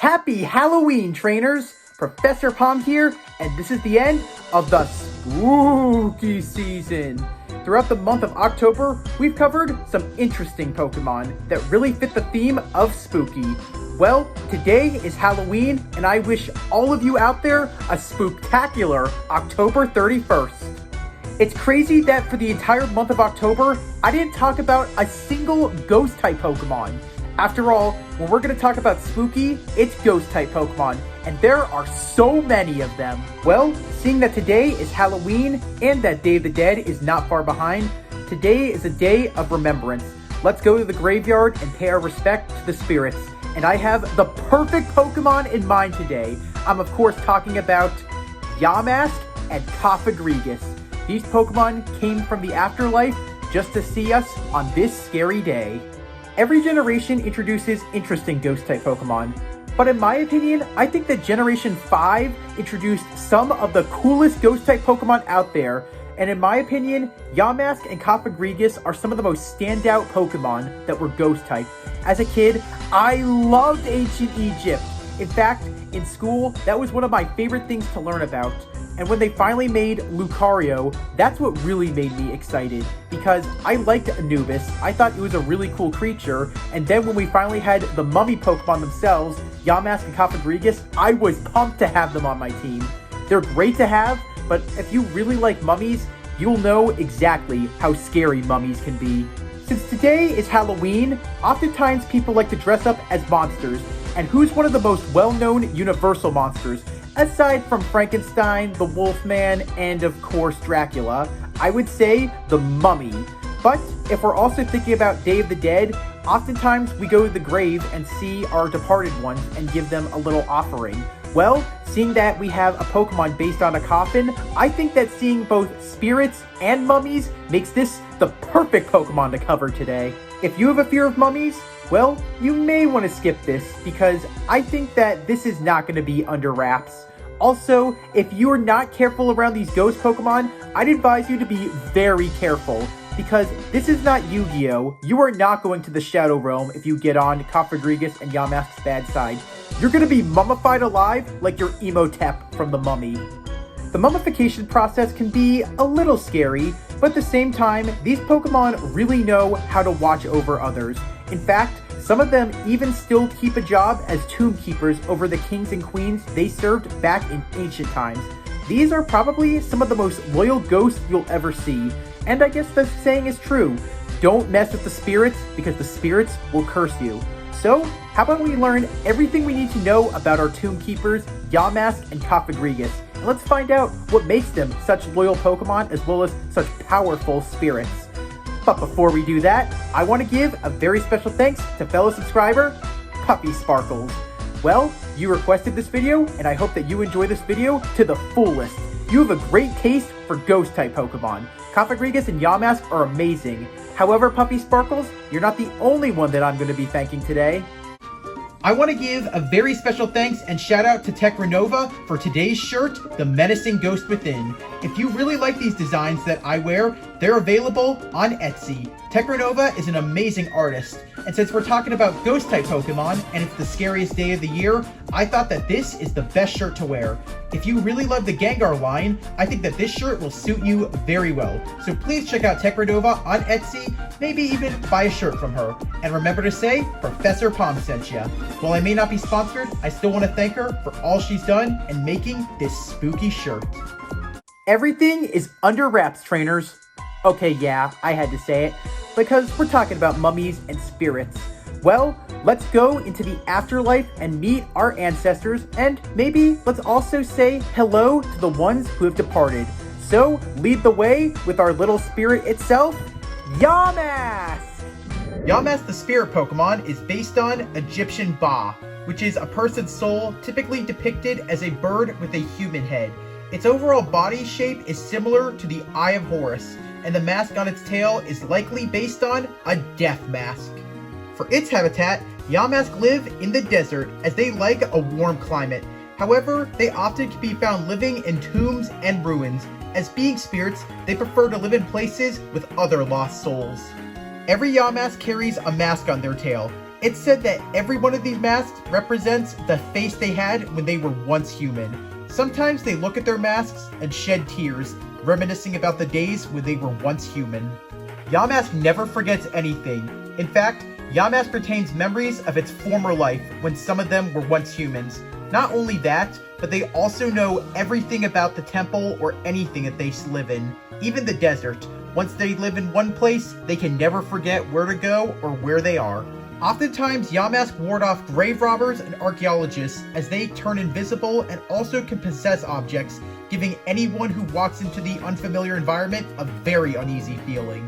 Happy Halloween, trainers! Professor Palm here, and this is the end of the spooky season. Throughout the month of October, we've covered some interesting Pokemon that really fit the theme of spooky. Well, today is Halloween, and I wish all of you out there a spooktacular October 31st. It's crazy that for the entire month of October, I didn't talk about a single Ghost Type Pokemon. After all, when we're going to talk about spooky, it's Ghost Type Pokemon, and there are so many of them. Well, seeing that today is Halloween and that Day of the Dead is not far behind, today is a day of remembrance. Let's go to the graveyard and pay our respect to the spirits. And I have the perfect Pokemon in mind today. I'm of course talking about Yamask and Cofagrigus. These Pokemon came from the afterlife just to see us on this scary day. Every generation introduces interesting Ghost-type Pokemon, but in my opinion, I think that Generation 5 introduced some of the coolest Ghost-type Pokemon out there, and in my opinion, Yamask and Cofagrigus are some of the most standout Pokemon that were Ghost-type. As a kid, I loved Ancient Egypt. In fact, in school, that was one of my favorite things to learn about. And when they finally made Lucario, that's what really made me excited, because I liked Anubis, I thought it was a really cool creature, and then when we finally had the mummy Pokemon themselves, Yamask and Cofagrigus, I was pumped to have them on my team. They're great to have, but if you really like mummies, you'll know exactly how scary mummies can be. Since today is Halloween, oftentimes people like to dress up as monsters, and who's one of the most well-known universal monsters? Aside from Frankenstein, the Wolfman, and of course Dracula, I would say the Mummy. But if we're also thinking about Day of the Dead, oftentimes we go to the grave and see our departed ones and give them a little offering. Well, seeing that we have a Pokemon based on a coffin, I think that seeing both spirits and mummies makes this the perfect Pokemon to cover today. If you have a fear of mummies, well, you may want to skip this, because I think that this is not going to be under wraps. Also, if you are not careful around these ghost Pokemon, I'd advise you to be very careful, because this is not Yu-Gi-Oh! You are not going to the Shadow Realm if you get on Cofagrigus and Yamask's bad side. You're going to be mummified alive like your Emotep from the Mummy. The mummification process can be a little scary, but at the same time, these Pokemon really know how to watch over others. In fact, some of them even still keep a job as tomb keepers over the kings and queens they served back in ancient times. These are probably some of the most loyal ghosts you'll ever see. And I guess the saying is true, don't mess with the spirits because the spirits will curse you. So, how about we learn everything we need to know about our tomb keepers, Yamask and Cofagrigus, and let's find out what makes them such loyal Pokemon as well as such powerful spirits. But before we do that, I want to give a very special thanks to fellow subscriber, Puppy Sparkles. Well, you requested this video, and I hope that you enjoy this video to the fullest. You have a great taste for Ghost-type Pokemon. Cofagrigus and Yamask are amazing. However, Puppy Sparkles, you're not the only one that I'm going to be thanking today. I want to give a very special thanks and shout out to Techrenova for today's shirt, The Menacing Ghost Within. If you really like these designs that I wear, they're available on Etsy. Techrenova is an amazing artist, and since we're talking about Ghost-type Pokemon, and it's the scariest day of the year, I thought that this is the best shirt to wear. If you really love the Gengar line, I think that this shirt will suit you very well. So please check out Techrenova on Etsy, maybe even buy a shirt from her. And remember to say, Professor Palm sent ya. While I may not be sponsored, I still want to thank her for all she's done in making this spooky shirt. Everything is under wraps, trainers. Okay, yeah, I had to say it, because we're talking about mummies and spirits. Well, let's go into the afterlife and meet our ancestors, and maybe let's also say hello to the ones who have departed. So, lead the way with our little spirit itself, Yamask! Yamask the spirit Pokemon is based on Egyptian Ba, which is a person's soul typically depicted as a bird with a human head. Its overall body shape is similar to the Eye of Horus, and the mask on its tail is likely based on a death mask. For its habitat, Yamask live in the desert as they like a warm climate. However, they often can be found living in tombs and ruins. As being spirits, they prefer to live in places with other lost souls. Every Yamask carries a mask on their tail. It's said that every one of these masks represents the face they had when they were once human. Sometimes they look at their masks and shed tears, reminiscing about the days when they were once human. Yamask never forgets anything. In fact, Yamask retains memories of its former life when some of them were once humans. Not only that, but they also know everything about the temple or anything that they live in, even the desert. Once they live in one place, they can never forget where to go or where they are. Oftentimes, Yamask ward off grave robbers and archaeologists as they turn invisible and also can possess objects, giving anyone who walks into the unfamiliar environment a very uneasy feeling.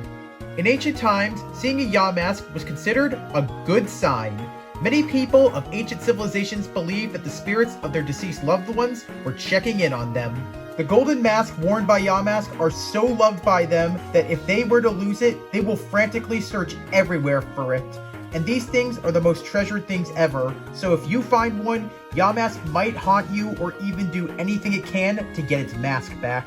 In ancient times, seeing a Yamask was considered a good sign. Many people of ancient civilizations believed that the spirits of their deceased loved ones were checking in on them. The golden mask worn by Yamask are so loved by them that if they were to lose it, they will frantically search everywhere for it. And these things are the most treasured things ever, so if you find one, Yamask might haunt you or even do anything it can to get its mask back.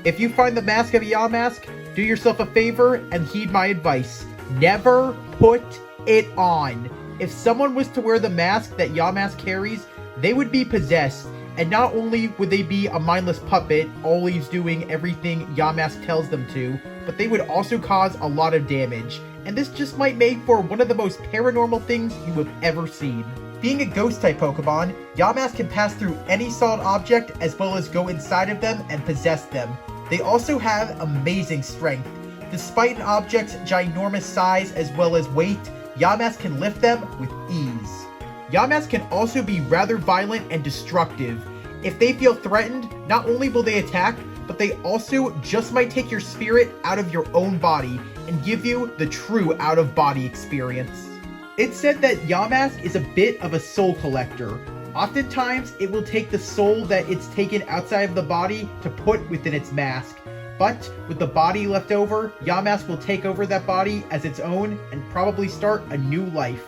If you find the mask of a Yamask, do yourself a favor and heed my advice. Never put it on. If someone was to wear the mask that Yamask carries, they would be possessed. And not only would they be a mindless puppet, always doing everything Yamask tells them to, but they would also cause a lot of damage. And this just might make for one of the most paranormal things you have ever seen. Being a ghost type Pokemon, Yamask can pass through any solid object as well as go inside of them and possess them. They also have amazing strength. Despite an object's ginormous size as well as weight, Yamask can lift them with ease. Yamask can also be rather violent and destructive. If they feel threatened, not only will they attack, but they also just might take your spirit out of your own body and give you the true out-of-body experience. It's said that Yamask is a bit of a soul collector. Oftentimes, it will take the soul that it's taken outside of the body to put within its mask. But with the body left over, Yamask will take over that body as its own and probably start a new life.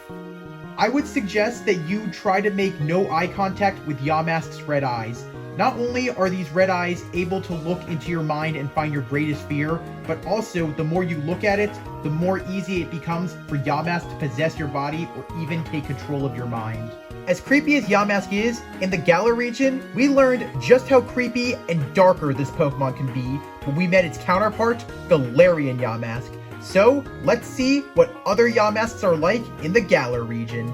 I would suggest that you try to make no eye contact with Yamask's red eyes. Not only are these red eyes able to look into your mind and find your greatest fear, but also the more you look at it, the more easy it becomes for Yamask to possess your body or even take control of your mind. As creepy as Yamask is, in the Galar region, we learned just how creepy and darker this Pokemon can be when we met its counterpart, Galarian Yamask. So, let's see what other Yamasks are like in the Galar region.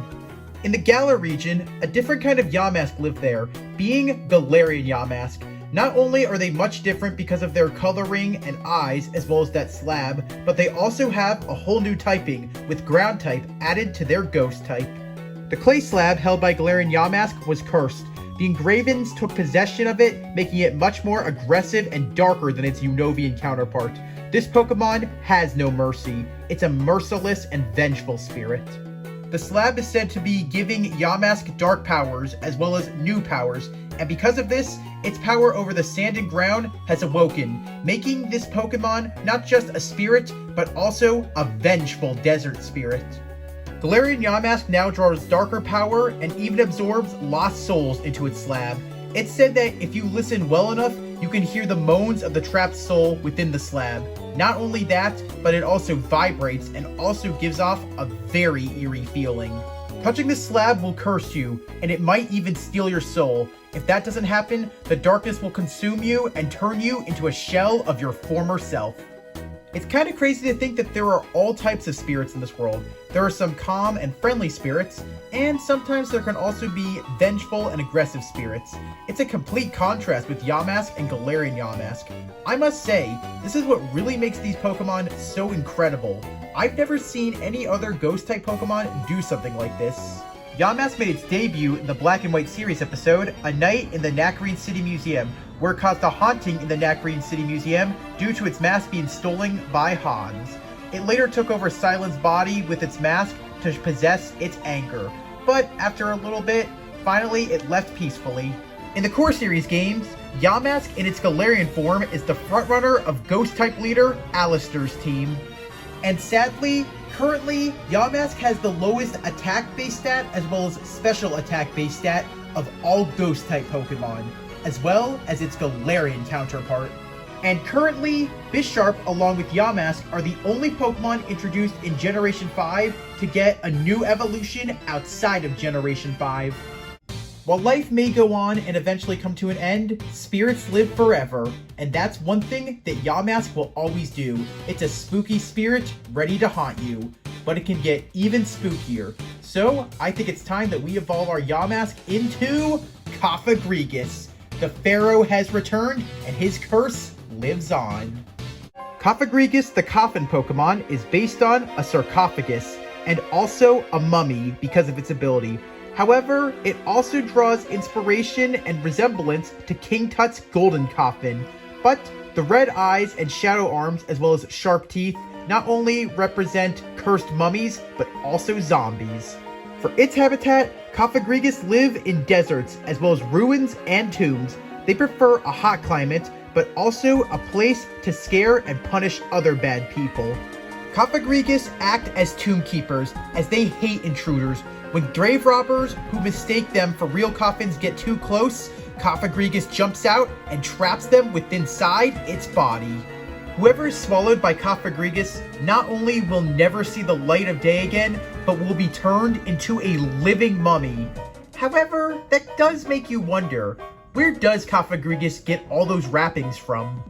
In the Galar region, a different kind of Yamask lived there, being Galarian Yamask. Not only are they much different because of their coloring and eyes as well as that slab, but they also have a whole new typing, with ground type added to their ghost type. The clay slab held by Galarian Yamask was cursed. The Engravens took possession of it, making it much more aggressive and darker than its Unovian counterpart. This Pokemon has no mercy. It's a merciless and vengeful spirit. The slab is said to be giving Yamask dark powers as well as new powers, and because of this, its power over the sand and ground has awoken, making this Pokemon not just a spirit, but also a vengeful desert spirit. Galarian Yamask now draws darker power and even absorbs lost souls into its slab. It's said that if you listen well enough, you can hear the moans of the trapped soul within the slab. Not only that, but it also vibrates and also gives off a very eerie feeling. Touching the slab will curse you, and it might even steal your soul. If that doesn't happen, the darkness will consume you and turn you into a shell of your former self. It's kind of crazy to think that there are all types of spirits in this world. There are some calm and friendly spirits, and sometimes there can also be vengeful and aggressive spirits. It's a complete contrast with Yamask and Galarian Yamask. I must say, this is what really makes these Pokemon so incredible. I've never seen any other Ghost-type Pokemon do something like this. Yamask made its debut in the Black and White series episode, A Night in the Nacrene City Museum, where it caused a haunting in the Nacrene City Museum due to its mask being stolen by Hans. It later took over Silent's body with its mask to possess its anger, but after a little bit, finally it left peacefully. In the core series games, Yamask in its Galarian form is the frontrunner of Ghost-type leader Alistair's team. And sadly, currently, Yamask has the lowest attack-based stat as well as special attack-based stat of all Ghost-type Pokemon, as well as its Galarian counterpart. And currently, Bisharp along with Yamask are the only Pokemon introduced in Generation 5 to get a new evolution outside of Generation 5. While life may go on and eventually come to an end, spirits live forever. And that's one thing that Yamask will always do. It's a spooky spirit ready to haunt you. But it can get even spookier. So, I think it's time that we evolve our Yamask into Cofagrigus. The Pharaoh has returned, and his curse lives on. Cofagrigus, the coffin Pokemon, is based on a sarcophagus, and also a mummy because of its ability. However, it also draws inspiration and resemblance to King Tut's golden coffin. But the red eyes and shadow arms, as well as sharp teeth, not only represent cursed mummies, but also zombies. For its habitat, Cofagrigus live in deserts, as well as ruins and tombs. They prefer a hot climate, but also a place to scare and punish other bad people. Cofagrigus act as tomb keepers, as they hate intruders. When grave robbers who mistake them for real coffins get too close, Cofagrigus jumps out and traps them within its body. Whoever is swallowed by Cofagrigus not only will never see the light of day again, but will be turned into a living mummy. However, that does make you wonder, where does Cofagrigus get all those wrappings from?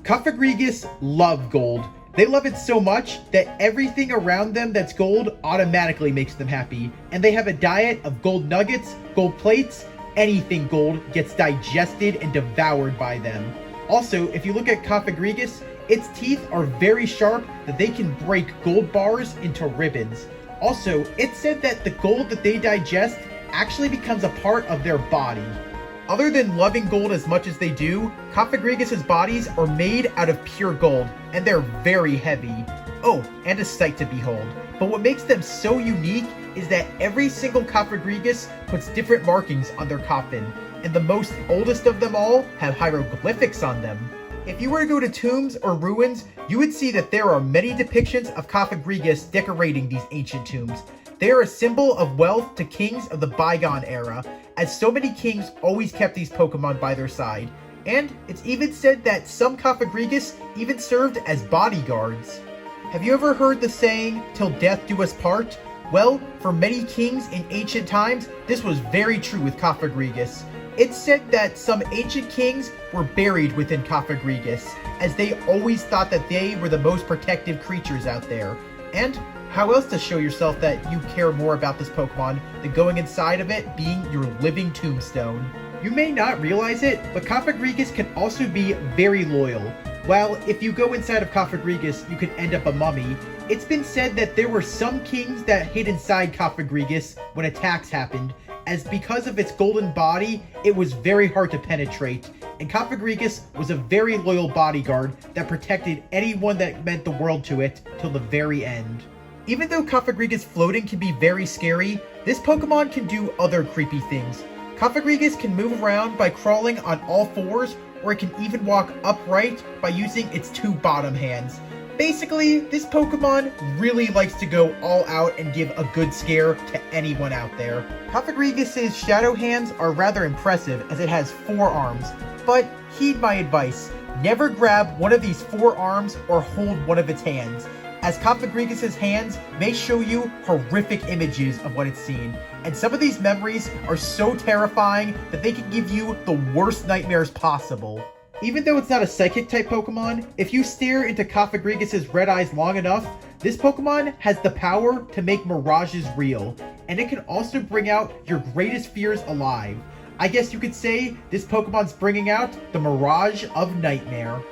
Cofagrigus love gold. They love it so much that everything around them that's gold automatically makes them happy. And they have a diet of gold nuggets, gold plates, anything gold gets digested and devoured by them. Also, if you look at Cofagrigus, its teeth are very sharp that they can break gold bars into ribbons. Also, it's said that the gold that they digest actually becomes a part of their body. Other than loving gold as much as they do, Cofagrigus' bodies are made out of pure gold, and they're very heavy. Oh, and a sight to behold. But what makes them so unique is that every single Cofagrigus puts different markings on their coffin, and the most oldest of them all have hieroglyphics on them. If you were to go to tombs or ruins, you would see that there are many depictions of Cofagrigus decorating these ancient tombs. They are a symbol of wealth to kings of the bygone era, as so many kings always kept these Pokemon by their side. And it's even said that some Cofagrigus even served as bodyguards. Have you ever heard the saying, "Till death do us part"? Well, for many kings in ancient times, this was very true with Cofagrigus. It's said that some ancient kings were buried within Cofagrigus, as they always thought that they were the most protective creatures out there. And how else to show yourself that you care more about this Pokemon than going inside of it being your living tombstone? You may not realize it, but Cofagrigus can also be very loyal. While if you go inside of Cofagrigus, you could end up a mummy, it's been said that there were some kings that hid inside Cofagrigus when attacks happened, as because of its golden body, it was very hard to penetrate, and Cofagrigus was a very loyal bodyguard that protected anyone that meant the world to it till the very end. Even though Cofagrigus floating can be very scary, this Pokemon can do other creepy things. Cofagrigus can move around by crawling on all fours, or it can even walk upright by using its two bottom hands. Basically, this Pokemon really likes to go all out and give a good scare to anyone out there. Cofagrigus' shadow hands are rather impressive as it has 4 arms, but heed my advice, never grab one of these 4 arms or hold one of its hands, as Cofagrigus' hands may show you horrific images of what it's seen, and some of these memories are so terrifying that they can give you the worst nightmares possible. Even though it's not a Psychic-type Pokemon, if you stare into Cofagrigus' red eyes long enough, this Pokemon has the power to make mirages real, and it can also bring out your greatest fears alive. I guess you could say this Pokemon's bringing out the Mirage of Nightmare.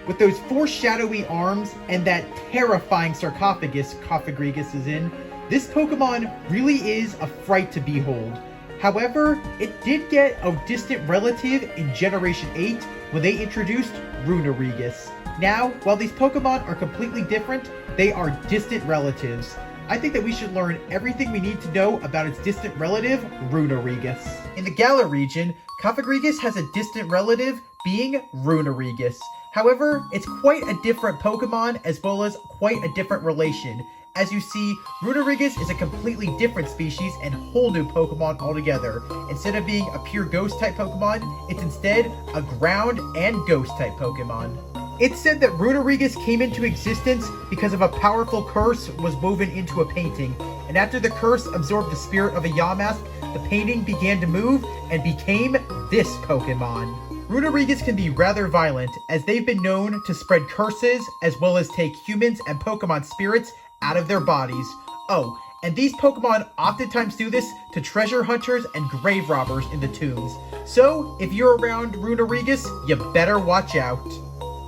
With those 4 shadowy arms and that terrifying sarcophagus Cofagrigus is in, this Pokemon really is a fright to behold. However, it did get a distant relative in Generation 8 when they introduced Runerigus. Now, while these Pokemon are completely different, they are distant relatives. I think that we should learn everything we need to know about its distant relative, Runerigus. In the Galar region, Cofagrigus has a distant relative being Runerigus. However, it's quite a different Pokemon as well as quite a different relation, As you see, Runerigus is a completely different species and whole new Pokemon altogether. Instead of being a pure Ghost Type Pokemon, it's instead a Ground and Ghost Type Pokemon. It's said that Runerigus came into existence because of a powerful curse was woven into a painting, and after the curse absorbed the spirit of a Yamask, the painting began to move and became this Pokemon. Runerigus can be rather violent, as they've been known to spread curses as well as take humans and Pokemon spirits out of their bodies. Oh, and these Pokemon oftentimes do this to treasure hunters and grave robbers in the tombs. So, if you're around Runerigus, you better watch out.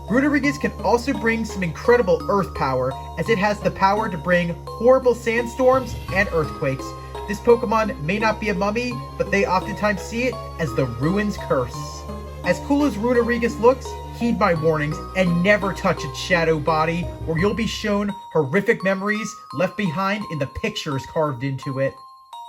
Runerigus can also bring some incredible earth power, as it has the power to bring horrible sandstorms and earthquakes. This Pokemon may not be a mummy, but they oftentimes see it as the Ruin's Curse. As cool as Runerigus looks, heed my warnings and never touch its shadow body, or you'll be shown horrific memories left behind in the pictures carved into it.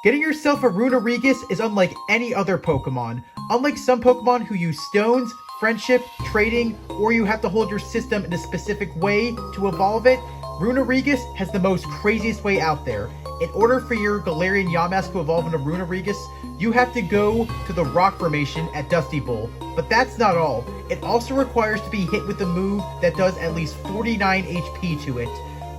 Getting yourself a Runerigus is unlike any other Pokemon. Unlike some Pokemon who use stones, friendship, trading, or you have to hold your system in a specific way to evolve it, Runerigus has the most craziest way out there. In order for your Galarian Yamask to evolve into Runerigus, you have to go to the rock formation at Dusty Bowl. But that's not all. It also requires to be hit with a move that does at least 49 HP to it.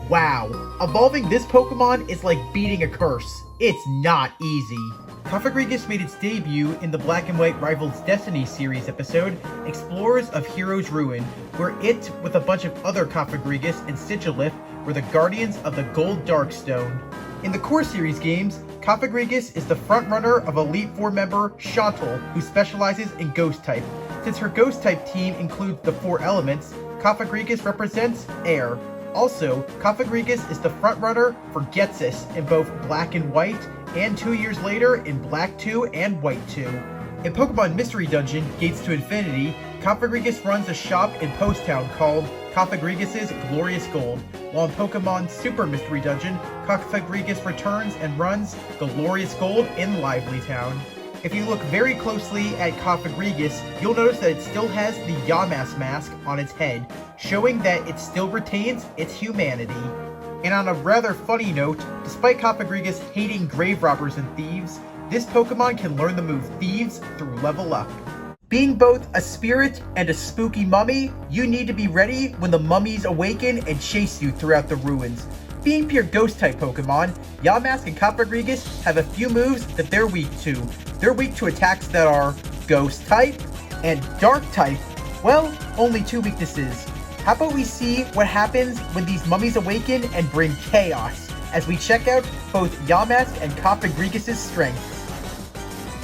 Wow, evolving this Pokemon is like beating a curse. It's not easy. Cofagrigus made its debut in the Black and White Rivals Destiny series episode, Explorers of Heroes Ruin, where it, with a bunch of other Cofagrigus and Sigilif, were the guardians of the Gold Darkstone. In the core series games, Cofagrigus is the frontrunner of Elite Four member Shoutouts, who specializes in Ghost Type. Since her Ghost Type team includes the four elements, Cofagrigus represents air. Also, Cofagrigus is the frontrunner for Getsis in both Black and White, and 2 years later in Black 2 and White 2. In Pokemon Mystery Dungeon Gates to Infinity, Cofagrigus runs a shop in Post Town called Cofagrigus' Glorious Gold, while in Pokemon Super Mystery Dungeon, Cofagrigus returns and runs Glorious Gold in Lively Town. If you look very closely at Cofagrigus, you'll notice that it still has the Yamask mask on its head, showing that it still retains its humanity. And on a rather funny note, despite Cofagrigus hating grave robbers and thieves, this Pokemon can learn the move Thieves through level up. Being both a spirit and a spooky mummy, you need to be ready when the mummies awaken and chase you throughout the ruins. Being pure Ghost Type Pokemon, Yamask and Cofagrigus have a few moves that they're weak to. They're weak to attacks that are Ghost Type and Dark Type. Well, only two weaknesses. How about we see what happens when these mummies awaken and bring chaos, as we check out both Yamask and Cofagrigus' strengths.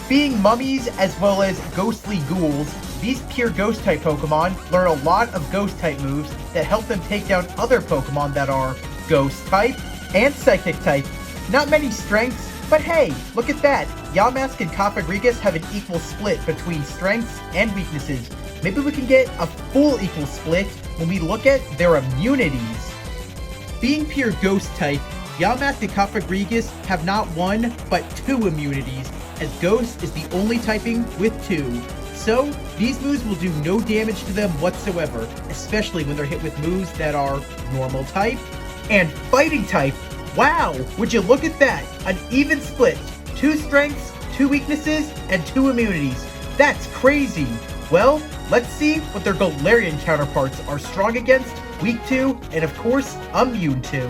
Being mummies as well as ghostly ghouls, these pure Ghost Type Pokemon learn a lot of Ghost Type moves that help them take down other Pokemon that are Ghost Type and Psychic Type. Not many strengths, but hey, look at that! Yamask and Cofagrigus have an equal split between strengths and weaknesses. Maybe we can get a full equal split when we look at their immunities. Being pure Ghost Type, Yamask and Cofagrigus have not one, but two immunities, as Ghost is the only typing with two. So, these moves will do no damage to them whatsoever, especially when they're hit with moves that are Normal Type and Fighting Type. Wow, would you look at that? An even split. 2 strengths, 2 weaknesses, and 2 immunities. That's crazy. Well, let's see what their Galarian counterparts are strong against, weak to, and of course, immune to.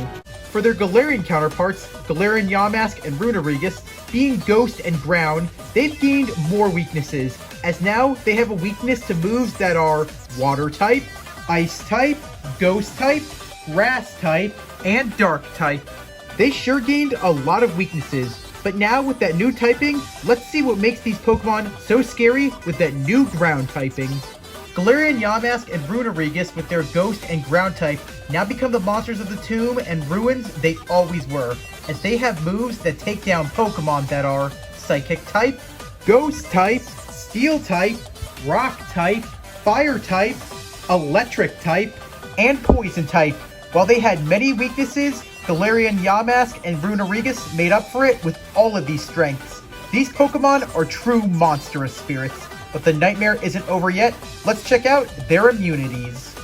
For their Galarian counterparts, Galarian Yamask and Runerigus, being Ghost and Ground, they've gained more weaknesses, as now they have a weakness to moves that are Water Type, Ice Type, Ghost Type, Grass Type, and Dark Type. They sure gained a lot of weaknesses, but now with that new typing, let's see what makes these Pokemon so scary with that new Ground typing. Galarian Yamask and Runerigus with their Ghost and Ground type now become the monsters of the tomb and ruins they always were, as they have moves that take down Pokemon that are Psychic Type, Ghost Type, Steel Type, Rock Type, Fire Type, Electric Type, and Poison Type. While they had many weaknesses, Galarian Yamask and Runerigus made up for it with all of these strengths. These Pokemon are true monstrous spirits, but the nightmare isn't over yet. Let's check out their immunities.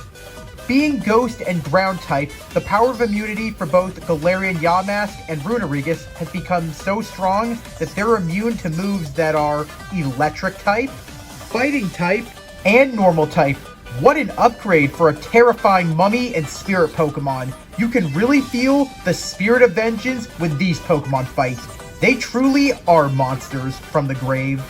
Being Ghost and Ground type, the power of immunity for both Galarian Yamask and Runerigus has become so strong that they're immune to moves that are Electric type, Fighting type, and Normal type. What an upgrade for a terrifying Mummy and Spirit Pokemon. You can really feel the spirit of vengeance when these Pokemon fight. They truly are monsters from the grave.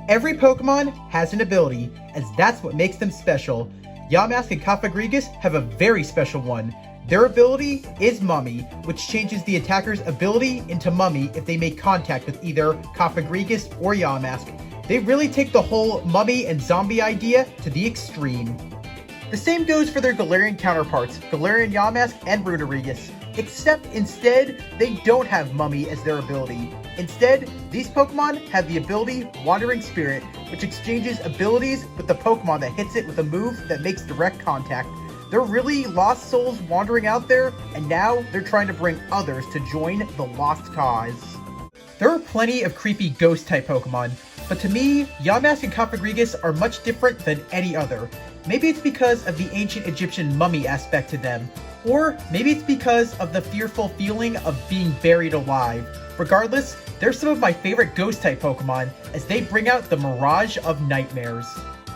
Every Pokemon has an ability, as that's what makes them special. Yamask and Cofagrigus have a very special one. Their ability is Mummy, which changes the attacker's ability into Mummy if they make contact with either Cofagrigus or Yamask. They really take the whole Mummy and zombie idea to the extreme. The same goes for their Galarian counterparts, Galarian Yamask and Runerigus, except instead, they don't have Mummy as their ability. Instead, these Pokemon have the ability Wandering Spirit, which exchanges abilities with the Pokemon that hits it with a move that makes direct contact. They're really lost souls wandering out there, and now they're trying to bring others to join the lost cause. There are plenty of creepy Ghost-type Pokemon, but to me, Yamask and Cofagrigus are much different than any other. Maybe it's because of the ancient Egyptian mummy aspect to them, or maybe it's because of the fearful feeling of being buried alive. Regardless, they're some of my favorite Ghost-type Pokemon, as they bring out the mirage of nightmares.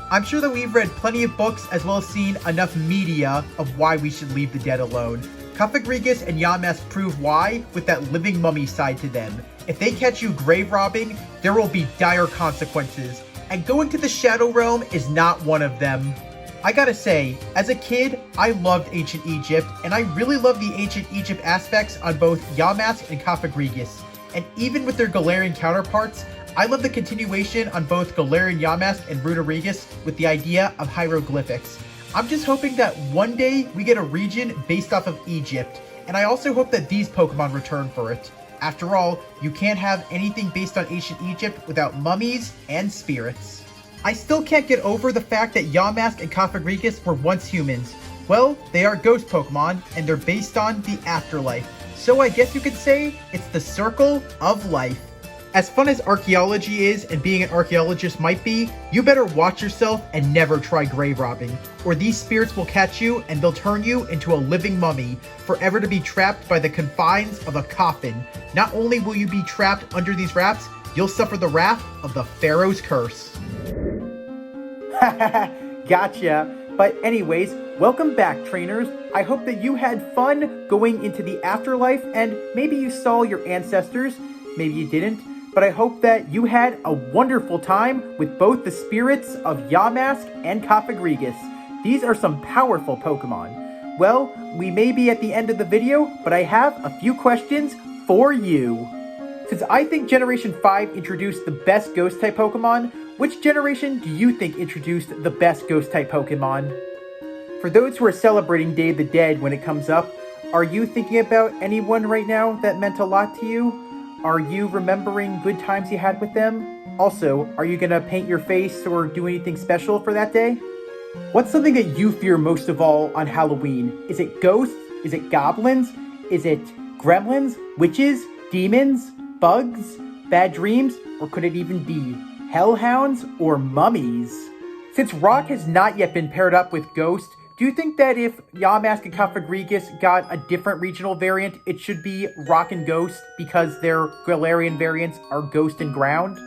I'm sure that we've read plenty of books as well as seen enough media of why we should leave the dead alone. Cofagrigus and Yamask prove why with that living mummy side to them. If they catch you grave robbing, there will be dire consequences, and going to the Shadow Realm is not one of them. I gotta say, as a kid, I loved Ancient Egypt, and I really love the Ancient Egypt aspects on both Yamask and Cofagrigus. And even with their Galarian counterparts, I love the continuation on both Galarian Yamask and Runerigus with the idea of hieroglyphics. I'm just hoping that one day we get a region based off of Egypt, and I also hope that these Pokemon return for it. After all, you can't have anything based on Ancient Egypt without mummies and spirits. I still can't get over the fact that Yamask and Cofagrigus were once humans. Well, they are ghost Pokemon, and they're based on the afterlife. So I guess you could say it's the circle of life. As fun as archaeology is and being an archaeologist might be, you better watch yourself and never try grave robbing, or these spirits will catch you and they'll turn you into a living mummy, forever to be trapped by the confines of a coffin. Not only will you be trapped under these wraps, you'll suffer the wrath of the Pharaoh's curse. Gotcha. But anyways, welcome back, trainers. I hope that you had fun going into the afterlife, and maybe you saw your ancestors, maybe you didn't, but I hope that you had a wonderful time with both the spirits of Yamask and Cofagrigus. These are some powerful Pokemon. Well, we may be at the end of the video, but I have a few questions for you. Since I think Generation 5 introduced the best Ghost-type Pokemon, which generation do you think introduced the best Ghost-type Pokemon? For those who are celebrating Day of the Dead when it comes up, are you thinking about anyone right now that meant a lot to you? Are you remembering good times you had with them? Also, are you gonna paint your face or do anything special for that day? What's something that you fear most of all on Halloween? Is it ghosts? Is it goblins? Is it gremlins? Witches? Demons? Bugs? Bad dreams? Or could it even be hellhounds or mummies? Since Rock has not yet been paired up with Ghost, do you think that if Yamask and Cofagrigus got a different regional variant, it should be Rock and Ghost because their Galarian variants are Ghost and Ground?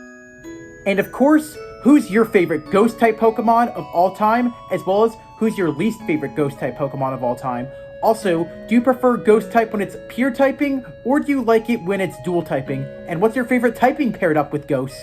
And of course, who's your favorite Ghost-type Pokemon of all time, as well as who's your least favorite Ghost-type Pokemon of all time? Also, do you prefer Ghost-type when it's pure typing, or do you like it when it's dual typing? And what's your favorite typing paired up with Ghost?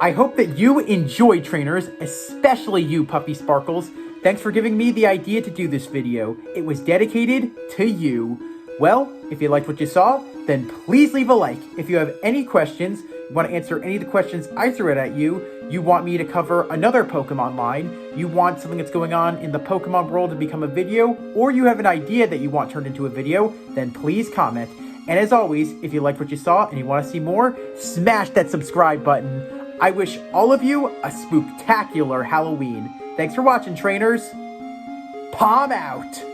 I hope that you enjoy, trainers, especially you, Puppy Sparkles. Thanks for giving me the idea to do this video. It was dedicated to you. Well, if you liked what you saw, then please leave a like. If you have any questions, you want to answer any of the questions I threw at you, you want me to cover another Pokemon line, you want something that's going on in the Pokemon world to become a video, or you have an idea that you want turned into a video, then please comment. And as always, if you liked what you saw and you want to see more, smash that subscribe button. I wish all of you a spooktacular Halloween. Thanks for watching, trainers. Palm out!